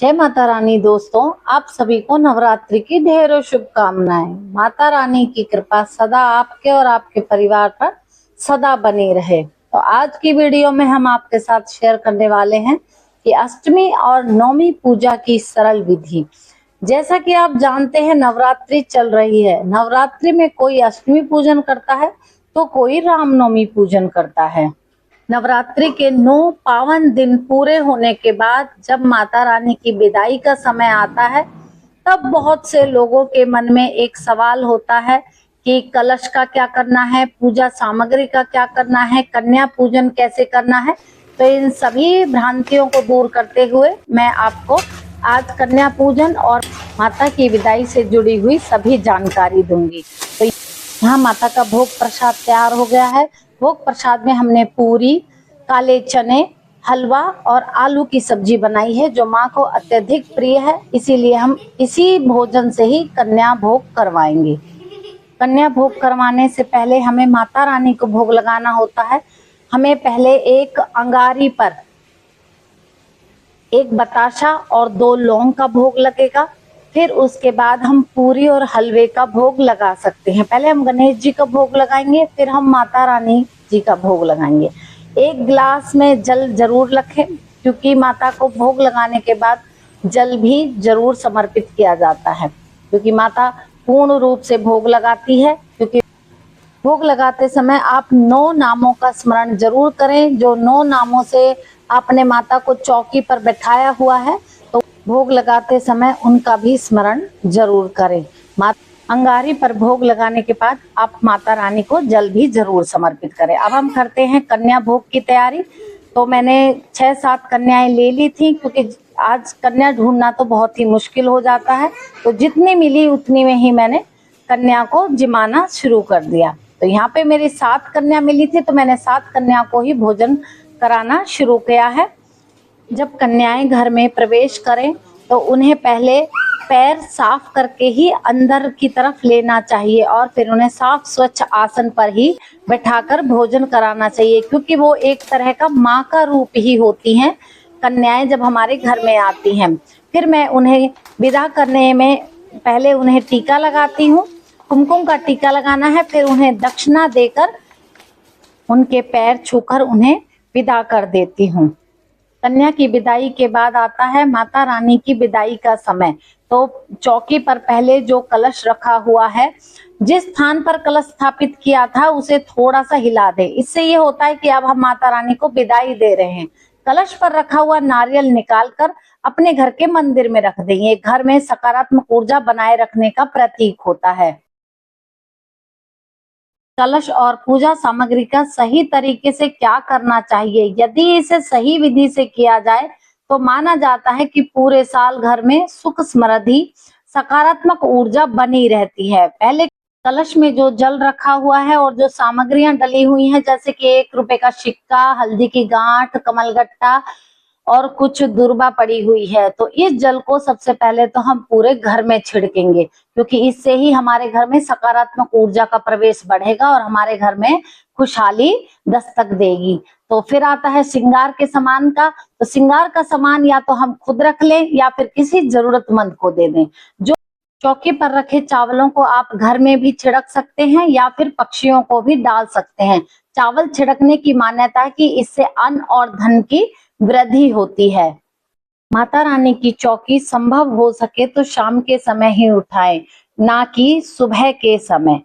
जय माता रानी। दोस्तों, आप सभी को नवरात्रि की ढेरों शुभकामनाएं। माता रानी की कृपा सदा आपके और आपके परिवार पर सदा बनी रहे। तो आज की वीडियो में हम आपके साथ शेयर करने वाले हैं कि अष्टमी और नवमी पूजा की सरल विधि। जैसा कि आप जानते हैं, नवरात्रि चल रही है। नवरात्रि में कोई अष्टमी पूजन करता है तो कोई रामनवमी पूजन करता है। नवरात्रि के 9 पावन दिन पूरे होने के बाद जब माता रानी की विदाई का समय आता है, तब बहुत से लोगों के मन में एक सवाल होता है कि कलश का क्या करना है, पूजा सामग्री का क्या करना है, कन्या पूजन कैसे करना है। तो इन सभी भ्रांतियों को दूर करते हुए मैं आपको आज कन्या पूजन और माता की विदाई से जुड़ी हुई सभी जानकारी दूंगी। तो यहाँ माता का भोग प्रसाद तैयार हो गया है। भोग प्रसाद में हमने पूरी, काले चने, हलवा और आलू की सब्जी बनाई है, जो माँ को अत्यधिक प्रिय है। इसीलिए हम इसी भोजन से ही कन्या भोग करवाएंगे। कन्या भोग करवाने से पहले हमें माता रानी को भोग लगाना होता है। हमें पहले एक अंगारी पर एक बताशा और 2 लौंग का भोग लगेगा। फिर उसके बाद हम पूरी और हलवे का भोग लगा सकते हैं। पहले हम गणेश जी का भोग लगाएंगे, फिर हम माता रानी जी का भोग लगाएंगे। एक गिलास में जल जरूर रखें, क्योंकि माता को भोग लगाने के बाद जल भी जरूर समर्पित किया जाता है, क्योंकि माता पूर्ण रूप से भोग लगाती है। क्योंकि भोग लगाते समय आप 9 नामों का स्मरण जरूर करें। जो 9 नामों से आपने माता को चौकी पर बैठाया हुआ है, तो भोग लगाते समय उनका भी स्मरण जरूर करें। अंगारी पर भोग लगाने के बाद आप माता रानी को जल भी जरूर समर्पित करें। अब हम करते हैं कन्या भोग की तैयारी। तो मैंने 6-7 कन्याएं ले ली थी, क्योंकि आज कन्या ढूंढना तो बहुत ही मुश्किल हो जाता है। तो जितनी मिली उतनी में ही मैंने कन्या को जिमाना शुरू कर दिया। तो यहाँ पे मेरी 7 कन्या मिली थी, तो मैंने 7 कन्या को ही भोजन कराना शुरू किया है। जब कन्याएं घर में प्रवेश करें तो उन्हें पहले पैर साफ करके ही अंदर की तरफ लेना चाहिए और फिर उन्हें साफ स्वच्छ आसन पर ही बैठाकर भोजन कराना चाहिए, क्योंकि वो एक तरह का माँ का रूप ही होती हैं कन्याएं जब हमारे घर में आती हैं। फिर मैं उन्हें विदा करने में पहले उन्हें टीका लगाती हूँ। कुमकुम का टीका लगाना है, फिर उन्हें दक्षिणा देकर उनके पैर छूकर उन्हें विदा कर देती हूँ। कन्या की विदाई के बाद आता है माता रानी की विदाई का समय। तो चौकी पर पहले जो कलश रखा हुआ है, जिस स्थान पर कलश स्थापित किया था उसे थोड़ा सा हिला दे। इससे ये होता है कि अब हम माता रानी को विदाई दे रहे हैं। कलश पर रखा हुआ नारियल निकालकर अपने घर के मंदिर में रख दें। ये घर में सकारात्मक ऊर्जा बनाए रखने का प्रतीक होता है। कलश और पूजा सामग्री का सही तरीके से क्या करना चाहिए, यदि इसे सही विधि से किया जाए तो माना जाता है कि पूरे साल घर में सुख समृद्धि सकारात्मक ऊर्जा बनी रहती है। पहले कलश में जो जल रखा हुआ है और जो सामग्रियां डली हुई हैं, जैसे कि 1 रुपए का सिक्का, हल्दी की गांठ, कमलगट्टा और कुछ दूर्बा पड़ी हुई है, तो इस जल को सबसे पहले तो हम पूरे घर में छिड़केंगे, क्योंकि इससे ही हमारे घर में सकारात्मक ऊर्जा का प्रवेश बढ़ेगा और हमारे घर में खुशहाली दस्तक देगी। तो फिर आता है श्रृंगार के सामान का। तो श्रृंगार का सामान या तो हम खुद रख लें या फिर किसी जरूरतमंद को दे दें। जो चौकी पर रखे चावलों को आप घर में भी छिड़क सकते हैं या फिर पक्षियों को भी डाल सकते हैं। चावल छिड़कने की मान्यता है कि इससे अन्न और धन की वृद्धि होती है। माता रानी की चौकी संभव हो सके तो शाम के समय ही उठाएं, ना कि सुबह के समय।